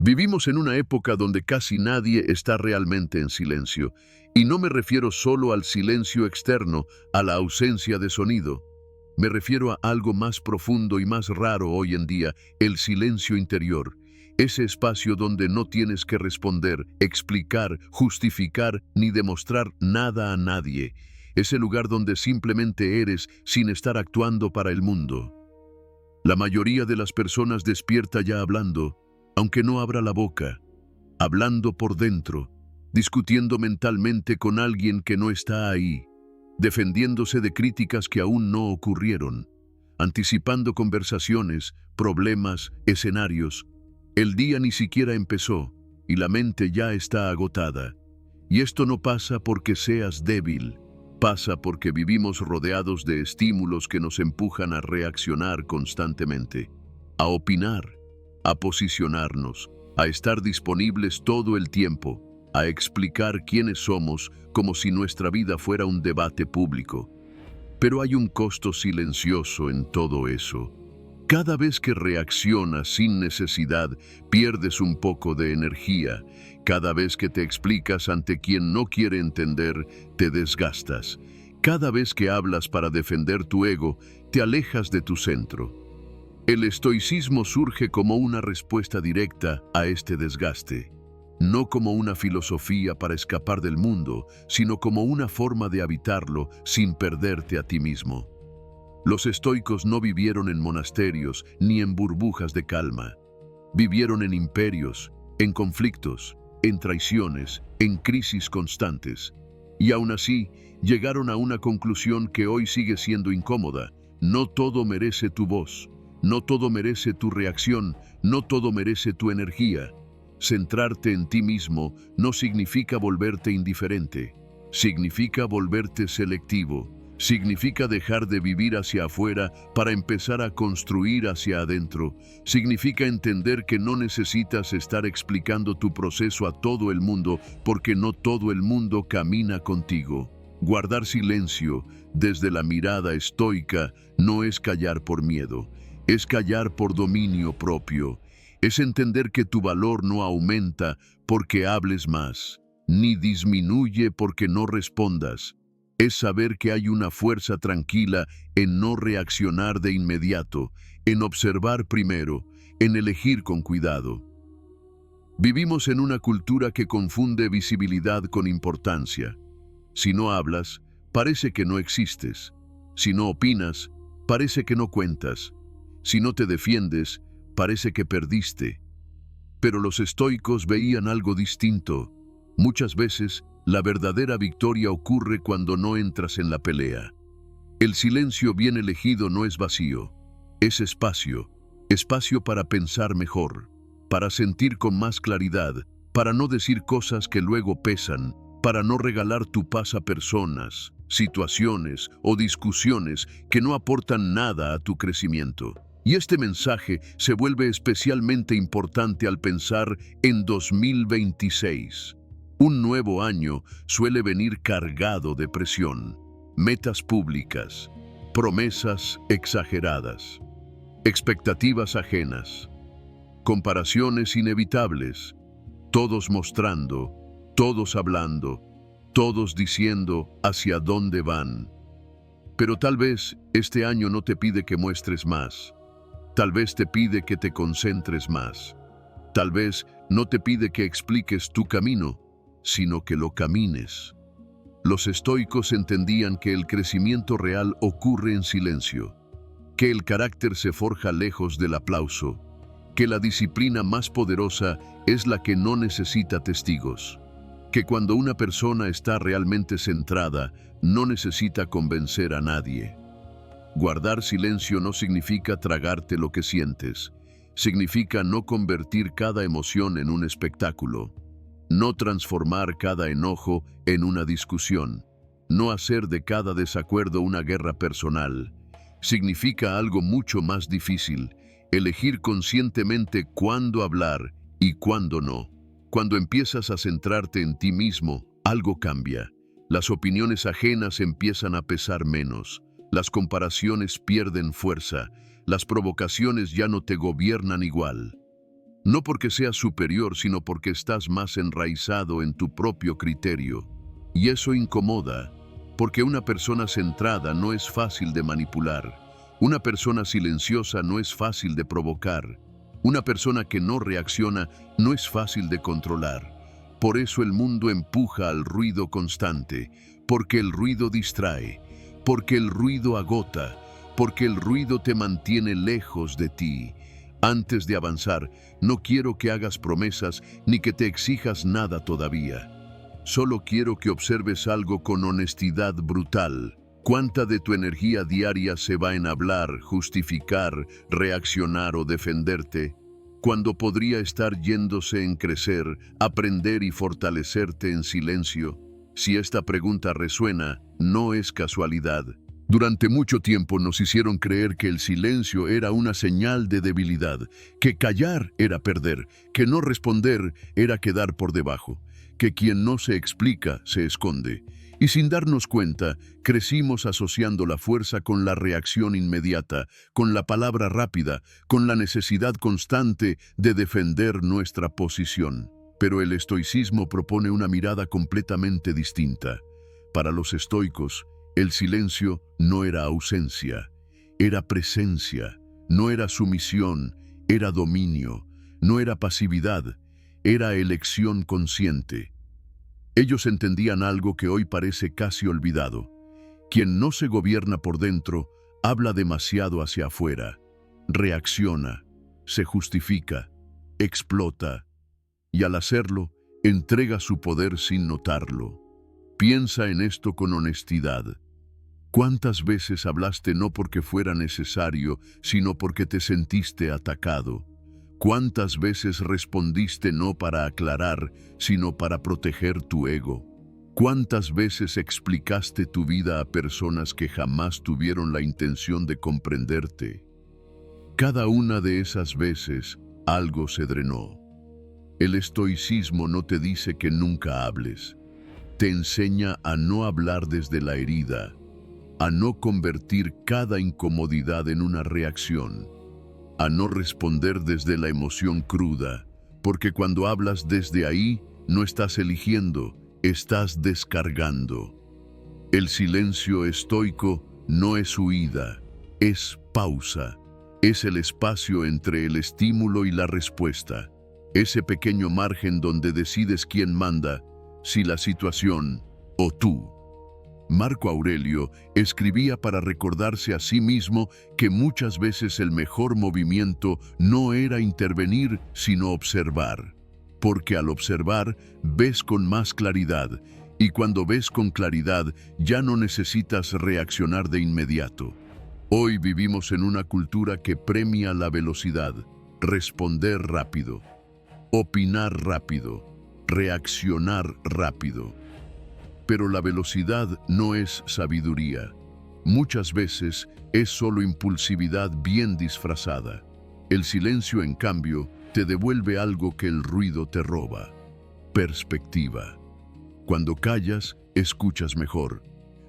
Vivimos en una época donde casi nadie está realmente en silencio, y no me refiero solo al silencio externo, a la ausencia de sonido. Me refiero a algo más profundo y más raro hoy en día, el silencio interior. Ese espacio donde no tienes que responder, explicar, justificar ni demostrar nada a nadie. Ese lugar donde simplemente eres sin estar actuando para el mundo. La mayoría de las personas despierta ya hablando, aunque no abra la boca, hablando por dentro, discutiendo mentalmente con alguien que no está ahí, defendiéndose de críticas que aún no ocurrieron, anticipando conversaciones, problemas, escenarios. El día ni siquiera empezó y la mente ya está agotada. Y esto no pasa porque seas débil, pasa porque vivimos rodeados de estímulos que nos empujan a reaccionar constantemente, a opinar, a posicionarnos, a estar disponibles todo el tiempo, a explicar quiénes somos como si nuestra vida fuera un debate público. Pero hay un costo silencioso en todo eso. Cada vez que reaccionas sin necesidad, pierdes un poco de energía. Cada vez que te explicas ante quien no quiere entender, te desgastas. Cada vez que hablas para defender tu ego, te alejas de tu centro. El estoicismo surge como una respuesta directa a este desgaste, no como una filosofía para escapar del mundo, sino como una forma de habitarlo sin perderte a ti mismo. Los estoicos no vivieron en monasterios ni en burbujas de calma. Vivieron en imperios, en conflictos, en traiciones, en crisis constantes. Y aún así, llegaron a una conclusión que hoy sigue siendo incómoda. No todo merece tu voz. No todo merece tu reacción, no todo merece tu energía. Centrarte en ti mismo no significa volverte indiferente, significa volverte selectivo, significa dejar de vivir hacia afuera para empezar a construir hacia adentro, significa entender que no necesitas estar explicando tu proceso a todo el mundo porque no todo el mundo camina contigo. Guardar silencio desde la mirada estoica no es callar por miedo. Es callar por dominio propio, es entender que tu valor no aumenta porque hables más, ni disminuye porque no respondas. Es saber que hay una fuerza tranquila en no reaccionar de inmediato, en observar primero, en elegir con cuidado. Vivimos en una cultura que confunde visibilidad con importancia. Si no hablas, parece que no existes. Si no opinas, parece que no cuentas. Si no te defiendes, parece que perdiste. Pero los estoicos veían algo distinto. Muchas veces, la verdadera victoria ocurre cuando no entras en la pelea. El silencio bien elegido no es vacío, es espacio. Espacio para pensar mejor, para sentir con más claridad, para no decir cosas que luego pesan, para no regalar tu paz a personas, situaciones o discusiones que no aportan nada a tu crecimiento. Y este mensaje se vuelve especialmente importante al pensar en 2026. Un nuevo año suele venir cargado de presión, metas públicas, promesas exageradas, expectativas ajenas, comparaciones inevitables, todos mostrando, todos hablando, todos diciendo hacia dónde van. Pero tal vez este año no te pide que muestres más. Tal vez te pide que te concentres más. Tal vez no te pide que expliques tu camino, sino que lo camines. Los estoicos entendían que el crecimiento real ocurre en silencio, que el carácter se forja lejos del aplauso, que la disciplina más poderosa es la que no necesita testigos, que cuando una persona está realmente centrada, no necesita convencer a nadie. Guardar silencio no significa tragarte lo que sientes, significa no convertir cada emoción en un espectáculo, no transformar cada enojo en una discusión, no hacer de cada desacuerdo una guerra personal. Significa algo mucho más difícil, elegir conscientemente cuándo hablar y cuándo no. Cuando empiezas a centrarte en ti mismo, algo cambia. Las opiniones ajenas empiezan a pesar menos. Las comparaciones pierden fuerza, las provocaciones ya no te gobiernan igual. No porque seas superior, sino porque estás más enraizado en tu propio criterio. Y eso incomoda, porque una persona centrada no es fácil de manipular. Una persona silenciosa no es fácil de provocar. Una persona que no reacciona no es fácil de controlar. Por eso el mundo empuja al ruido constante, porque el ruido distrae, porque el ruido agota, porque el ruido te mantiene lejos de ti. Antes de avanzar, no quiero que hagas promesas ni que te exijas nada todavía. Solo quiero que observes algo con honestidad brutal. ¿Cuánta de tu energía diaria se va en hablar, justificar, reaccionar o defenderte, cuando podría estar yéndose en crecer, aprender y fortalecerte en silencio? Si esta pregunta resuena, no es casualidad. Durante mucho tiempo nos hicieron creer que el silencio era una señal de debilidad, que callar era perder, que no responder era quedar por debajo, que quien no se explica se esconde. Y sin darnos cuenta, crecimos asociando la fuerza con la reacción inmediata, con la palabra rápida, con la necesidad constante de defender nuestra posición. Pero el estoicismo propone una mirada completamente distinta. Para los estoicos, el silencio no era ausencia, era presencia, no era sumisión, era dominio, no era pasividad, era elección consciente. Ellos entendían algo que hoy parece casi olvidado. Quien no se gobierna por dentro, habla demasiado hacia afuera, reacciona, se justifica, explota, y al hacerlo, entrega su poder sin notarlo. Piensa en esto con honestidad. ¿Cuántas veces hablaste no porque fuera necesario, sino porque te sentiste atacado? ¿Cuántas veces respondiste no para aclarar, sino para proteger tu ego? ¿Cuántas veces explicaste tu vida a personas que jamás tuvieron la intención de comprenderte? Cada una de esas veces, algo se drenó. El estoicismo no te dice que nunca hables. Te enseña a no hablar desde la herida, a no convertir cada incomodidad en una reacción, a no responder desde la emoción cruda, porque cuando hablas desde ahí, no estás eligiendo, estás descargando. El silencio estoico no es huida, es pausa, es el espacio entre el estímulo y la respuesta, ese pequeño margen donde decides quién manda, si la situación o tú. Marco Aurelio escribía para recordarse a sí mismo que muchas veces el mejor movimiento no era intervenir, sino observar. Porque al observar, ves con más claridad, y cuando ves con claridad, ya no necesitas reaccionar de inmediato. Hoy vivimos en una cultura que premia la velocidad, responder rápido, opinar rápido, reaccionar rápido. Pero la velocidad no es sabiduría. Muchas veces es solo impulsividad bien disfrazada. El silencio, en cambio, te devuelve algo que el ruido te roba: perspectiva. Cuando callas, escuchas mejor.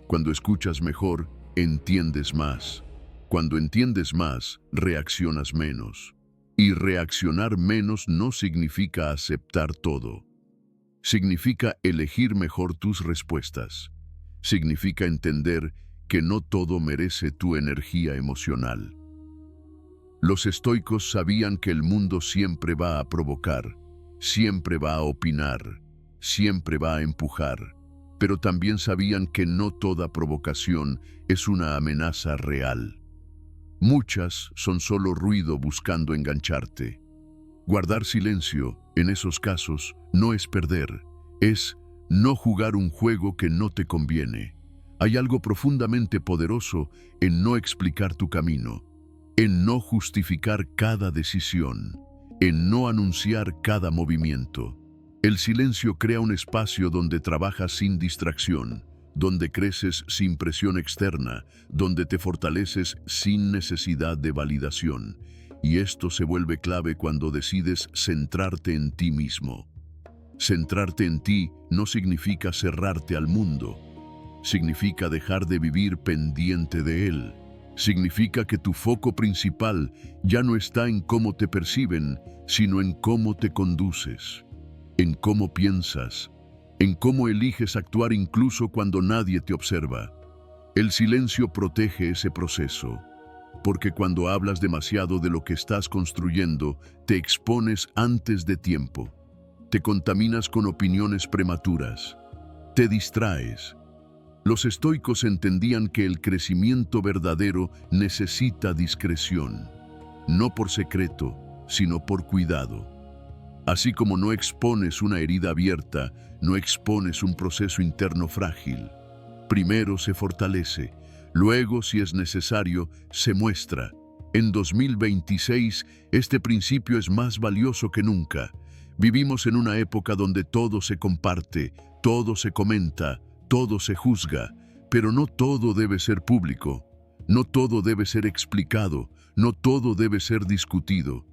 Cuando escuchas mejor, entiendes más. Cuando entiendes más, reaccionas menos. Y reaccionar menos no significa aceptar todo. Significa elegir mejor tus respuestas. Significa entender que no todo merece tu energía emocional. Los estoicos sabían que el mundo siempre va a provocar, siempre va a opinar, siempre va a empujar, pero también sabían que no toda provocación es una amenaza real. Muchas son solo ruido buscando engancharte. Guardar silencio, en esos casos, no es perder, es no jugar un juego que no te conviene. Hay algo profundamente poderoso en no explicar tu camino, en no justificar cada decisión, en no anunciar cada movimiento. El silencio crea un espacio donde trabajas sin distracción, donde creces sin presión externa, donde te fortaleces sin necesidad de validación. Y esto se vuelve clave cuando decides centrarte en ti mismo. Centrarte en ti no significa cerrarte al mundo. Significa dejar de vivir pendiente de él. Significa que tu foco principal ya no está en cómo te perciben, sino en cómo te conduces, en cómo piensas, en cómo eliges actuar incluso cuando nadie te observa. El silencio protege ese proceso, porque cuando hablas demasiado de lo que estás construyendo, te expones antes de tiempo, te contaminas con opiniones prematuras, te distraes. Los estoicos entendían que el crecimiento verdadero necesita discreción, no por secreto, sino por cuidado. Así como no expones una herida abierta, no expones un proceso interno frágil. Primero se fortalece, luego, si es necesario, se muestra. En 2026, este principio es más valioso que nunca. Vivimos en una época donde todo se comparte, todo se comenta, todo se juzga, pero no todo debe ser público, no todo debe ser explicado, no todo debe ser discutido.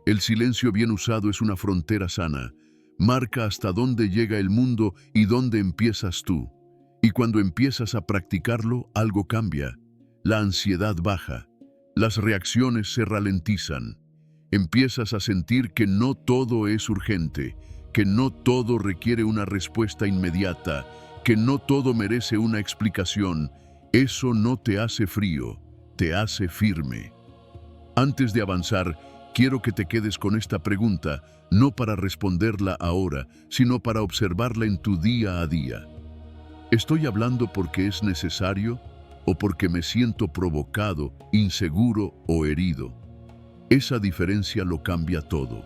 El silencio bien usado es una frontera sana, marca hasta dónde llega el mundo y dónde empiezas tú. Y cuando empiezas a practicarlo, algo cambia. La ansiedad baja, las reacciones se ralentizan. Empiezas a sentir que no todo es urgente, que no todo requiere una respuesta inmediata, que no todo merece una explicación. Eso no te hace frío, te hace firme. Antes de avanzar, quiero que te quedes con esta pregunta, no para responderla ahora, sino para observarla en tu día a día. ¿Estoy hablando porque es necesario o porque me siento provocado, inseguro o herido? Esa diferencia lo cambia todo.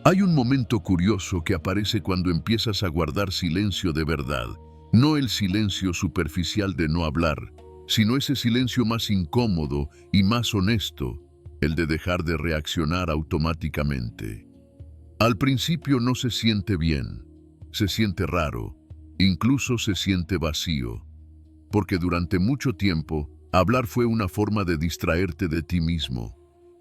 Hay un momento curioso que aparece cuando empiezas a guardar silencio de verdad. No el silencio superficial de no hablar, sino ese silencio más incómodo y más honesto, el de dejar de reaccionar automáticamente. Al principio no se siente bien, se siente raro, incluso se siente vacío, porque durante mucho tiempo hablar fue una forma de distraerte de ti mismo.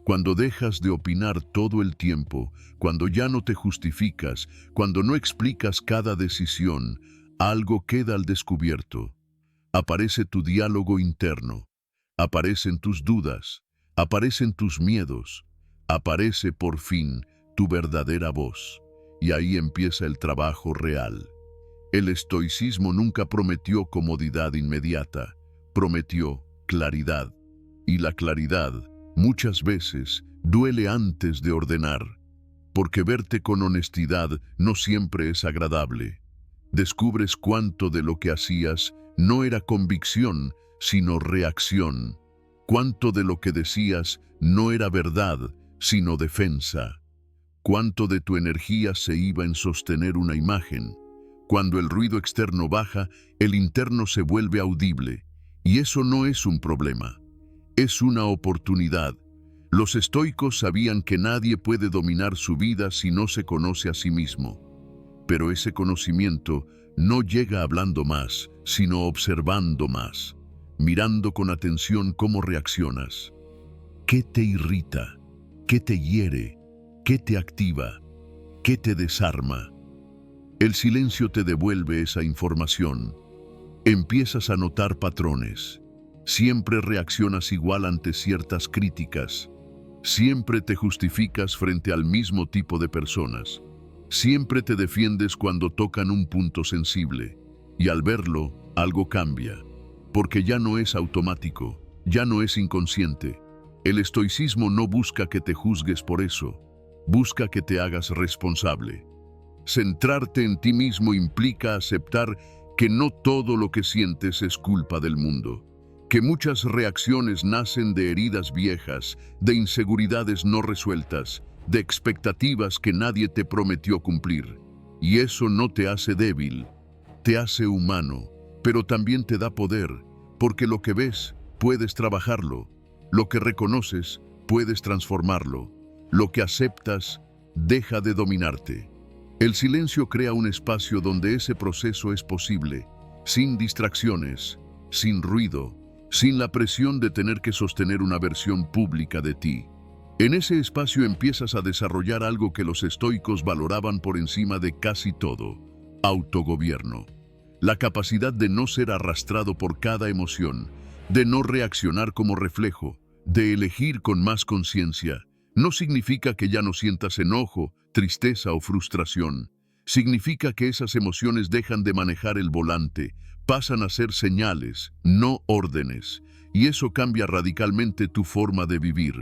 Cuando dejas de opinar todo el tiempo, cuando ya no te justificas, cuando no explicas cada decisión, algo queda al descubierto. Aparece tu diálogo interno, aparecen tus dudas, aparecen tus miedos, aparece por fin tu verdadera voz. Y ahí empieza el trabajo real. El estoicismo nunca prometió comodidad inmediata, prometió claridad. Y la claridad, muchas veces, duele antes de ordenar, porque verte con honestidad no siempre es agradable. Descubres cuánto de lo que hacías no era convicción, sino reacción. Cuánto de lo que decías no era verdad, sino defensa. Cuánto de tu energía se iba en sostener una imagen. Cuando el ruido externo baja, el interno se vuelve audible. Y eso no es un problema, es una oportunidad. Los estoicos sabían que nadie puede dominar su vida si no se conoce a sí mismo. Pero ese conocimiento no llega hablando más, sino observando más, mirando con atención cómo reaccionas. ¿Qué te irrita? ¿Qué te hiere? ¿Qué te activa? ¿Qué te desarma? El silencio te devuelve esa información. Empiezas a notar patrones. Siempre reaccionas igual ante ciertas críticas. Siempre te justificas frente al mismo tipo de personas. Siempre te defiendes cuando tocan un punto sensible. Y al verlo, algo cambia. Porque ya no es automático, ya no es inconsciente. El estoicismo no busca que te juzgues por eso. Busca que te hagas responsable. Centrarte en ti mismo implica aceptar que no todo lo que sientes es culpa del mundo, que muchas reacciones nacen de heridas viejas, de inseguridades no resueltas, de expectativas que nadie te prometió cumplir. Y eso no te hace débil, te hace humano, pero también te da poder, porque lo que ves, puedes trabajarlo, lo que reconoces, puedes transformarlo, lo que aceptas, deja de dominarte. El silencio crea un espacio donde ese proceso es posible, sin distracciones, sin ruido, sin la presión de tener que sostener una versión pública de ti. En ese espacio empiezas a desarrollar algo que los estoicos valoraban por encima de casi todo: autogobierno. La capacidad de no ser arrastrado por cada emoción, de no reaccionar como reflejo, de elegir con más conciencia, no significa que ya no sientas enojo, tristeza o frustración. Significa que esas emociones dejan de manejar el volante, pasan a ser señales, no órdenes, y eso cambia radicalmente tu forma de vivir.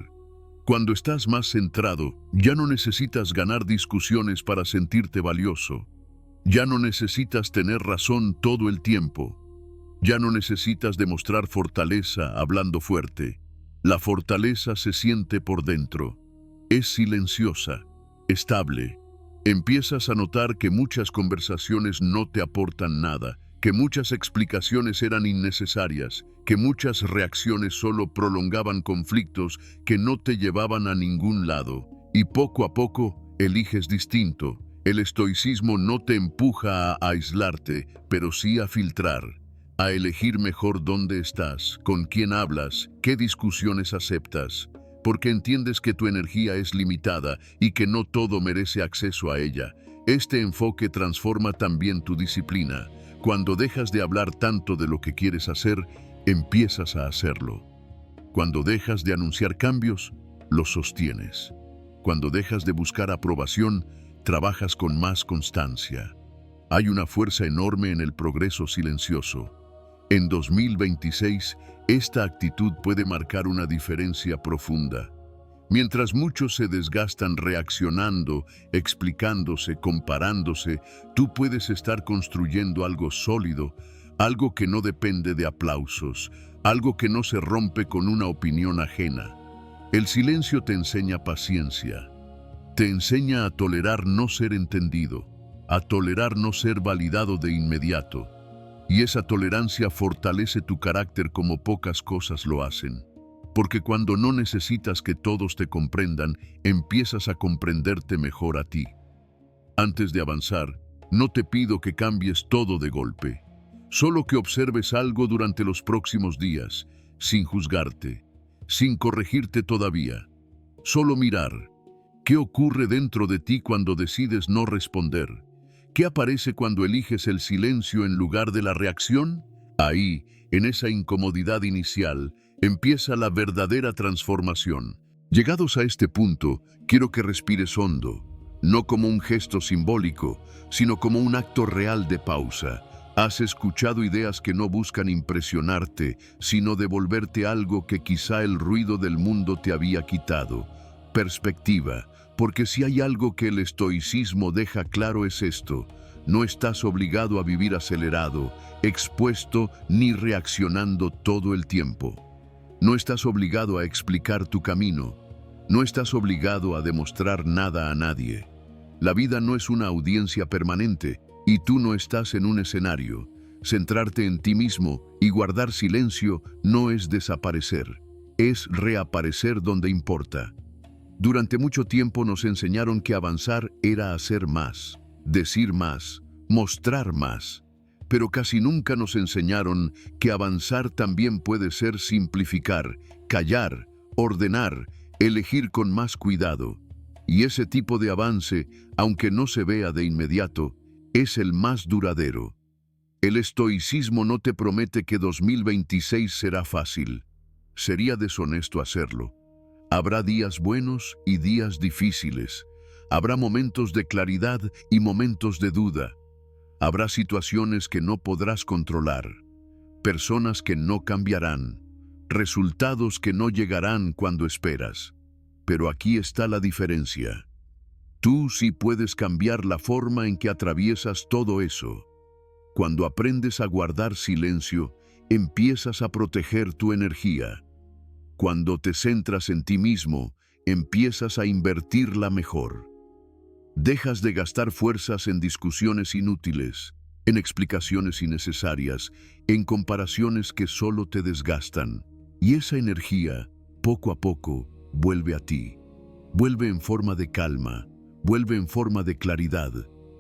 Cuando estás más centrado, ya no necesitas ganar discusiones para sentirte valioso. Ya no necesitas tener razón todo el tiempo. Ya no necesitas demostrar fortaleza hablando fuerte. La fortaleza se siente por dentro. Es silenciosa, estable. Empiezas a notar que muchas conversaciones no te aportan nada, que muchas explicaciones eran innecesarias, que muchas reacciones solo prolongaban conflictos que no te llevaban a ningún lado. Y poco a poco eliges distinto. El estoicismo no te empuja a aislarte, pero sí a filtrar, a elegir mejor dónde estás, con quién hablas, qué discusiones aceptas, porque entiendes que tu energía es limitada y que no todo merece acceso a ella. Este enfoque transforma también tu disciplina. Cuando dejas de hablar tanto de lo que quieres hacer, empiezas a hacerlo. Cuando dejas de anunciar cambios, los sostienes. Cuando dejas de buscar aprobación, trabajas con más constancia. Hay una fuerza enorme en el progreso silencioso. En 2026, esta actitud puede marcar una diferencia profunda. Mientras muchos se desgastan reaccionando, explicándose, comparándose, tú puedes estar construyendo algo sólido, algo que no depende de aplausos, algo que no se rompe con una opinión ajena. El silencio te enseña paciencia. Te enseña a tolerar no ser entendido, a tolerar no ser validado de inmediato. Y esa tolerancia fortalece tu carácter como pocas cosas lo hacen. Porque cuando no necesitas que todos te comprendan, empiezas a comprenderte mejor a ti. Antes de avanzar, no te pido que cambies todo de golpe. Solo que observes algo durante los próximos días, sin juzgarte, sin corregirte todavía. Solo mirar. ¿Qué ocurre dentro de ti cuando decides no responder? ¿Qué aparece cuando eliges el silencio en lugar de la reacción? Ahí, en esa incomodidad inicial, empieza la verdadera transformación. Llegados a este punto, quiero que respires hondo, no como un gesto simbólico, sino como un acto real de pausa. Has escuchado ideas que no buscan impresionarte, sino devolverte algo que quizá el ruido del mundo te había quitado. Perspectiva, porque si hay algo que el estoicismo deja claro es esto: no estás obligado a vivir acelerado, expuesto ni reaccionando todo el tiempo. No estás obligado a explicar tu camino. No estás obligado a demostrar nada a nadie. La vida no es una audiencia permanente y tú no estás en un escenario. Centrarte en ti mismo y guardar silencio no es desaparecer, es reaparecer donde importa. Durante mucho tiempo nos enseñaron que avanzar era hacer más, decir más, mostrar más. Pero casi nunca nos enseñaron que avanzar también puede ser simplificar, callar, ordenar, elegir con más cuidado. Y ese tipo de avance, aunque no se vea de inmediato, es el más duradero. El estoicismo no te promete que 2026 será fácil. Sería deshonesto hacerlo. Habrá días buenos y días difíciles. Habrá momentos de claridad y momentos de duda. Habrá situaciones que no podrás controlar, personas que no cambiarán, resultados que no llegarán cuando esperas. Pero aquí está la diferencia. Tú sí puedes cambiar la forma en que atraviesas todo eso. Cuando aprendes a guardar silencio, empiezas a proteger tu energía. Cuando te centras en ti mismo, empiezas a invertirla mejor. Dejas de gastar fuerzas en discusiones inútiles, en explicaciones innecesarias, en comparaciones que solo te desgastan. Y esa energía, poco a poco, vuelve a ti. Vuelve en forma de calma, vuelve en forma de claridad,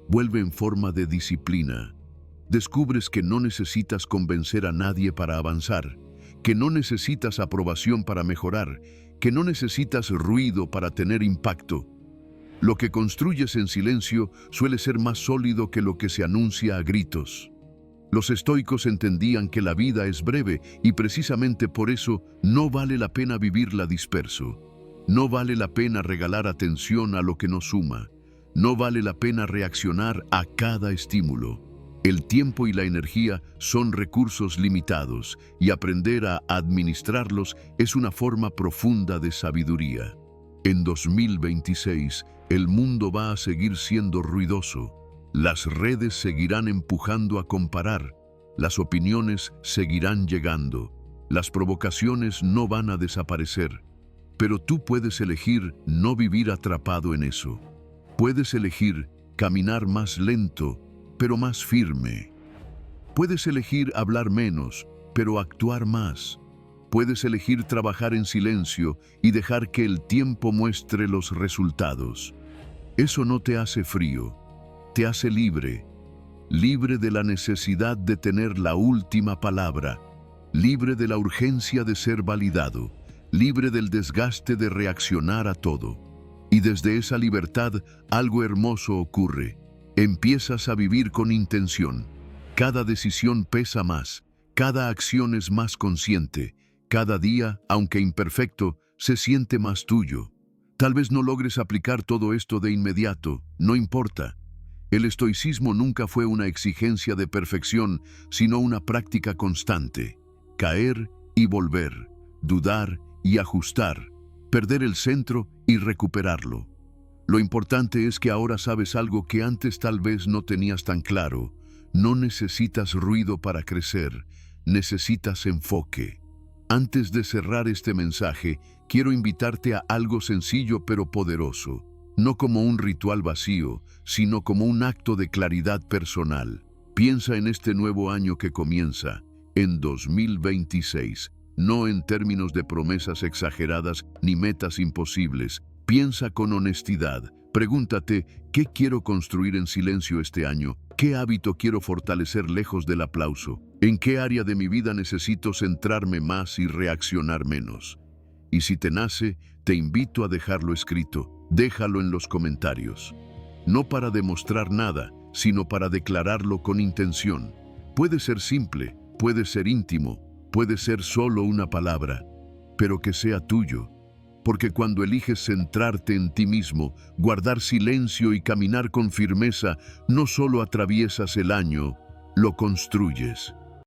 vuelve en forma de disciplina. Descubres que no necesitas convencer a nadie para avanzar, que no necesitas aprobación para mejorar, que no necesitas ruido para tener impacto. Lo que construyes en silencio suele ser más sólido que lo que se anuncia a gritos. Los estoicos entendían que la vida es breve y precisamente por eso no vale la pena vivirla disperso. No vale la pena regalar atención a lo que no suma. No vale la pena reaccionar a cada estímulo. El tiempo y la energía son recursos limitados y aprender a administrarlos es una forma profunda de sabiduría. En 2026, el mundo va a seguir siendo ruidoso. Las redes seguirán empujando a comparar. Las opiniones seguirán llegando. Las provocaciones no van a desaparecer. Pero tú puedes elegir no vivir atrapado en eso. Puedes elegir caminar más lento, pero más firme. Puedes elegir hablar menos, pero actuar más. Puedes elegir trabajar en silencio y dejar que el tiempo muestre los resultados. Eso no te hace frío, te hace libre. Libre de la necesidad de tener la última palabra. Libre de la urgencia de ser validado. Libre del desgaste de reaccionar a todo. Y desde esa libertad, algo hermoso ocurre. Empiezas a vivir con intención. Cada decisión pesa más, cada acción es más consciente, cada día, aunque imperfecto, se siente más tuyo. Tal vez no logres aplicar todo esto de inmediato, no importa. El estoicismo nunca fue una exigencia de perfección, sino una práctica constante. Caer y volver, dudar y ajustar, perder el centro y recuperarlo. Lo importante es que ahora sabes algo que antes tal vez no tenías tan claro. No necesitas ruido para crecer, necesitas enfoque. Antes de cerrar este mensaje, quiero invitarte a algo sencillo pero poderoso. No como un ritual vacío, sino como un acto de claridad personal. Piensa en este nuevo año que comienza, en 2026, no en términos de promesas exageradas ni metas imposibles. Piensa con honestidad. Pregúntate, ¿qué quiero construir en silencio este año? ¿Qué hábito quiero fortalecer lejos del aplauso? ¿En qué área de mi vida necesito centrarme más y reaccionar menos? Y si te nace, te invito a dejarlo escrito. Déjalo en los comentarios. No para demostrar nada, sino para declararlo con intención. Puede ser simple, puede ser íntimo, puede ser solo una palabra, pero que sea tuyo. Porque cuando eliges centrarte en ti mismo, guardar silencio y caminar con firmeza, no solo atraviesas el año, lo construyes.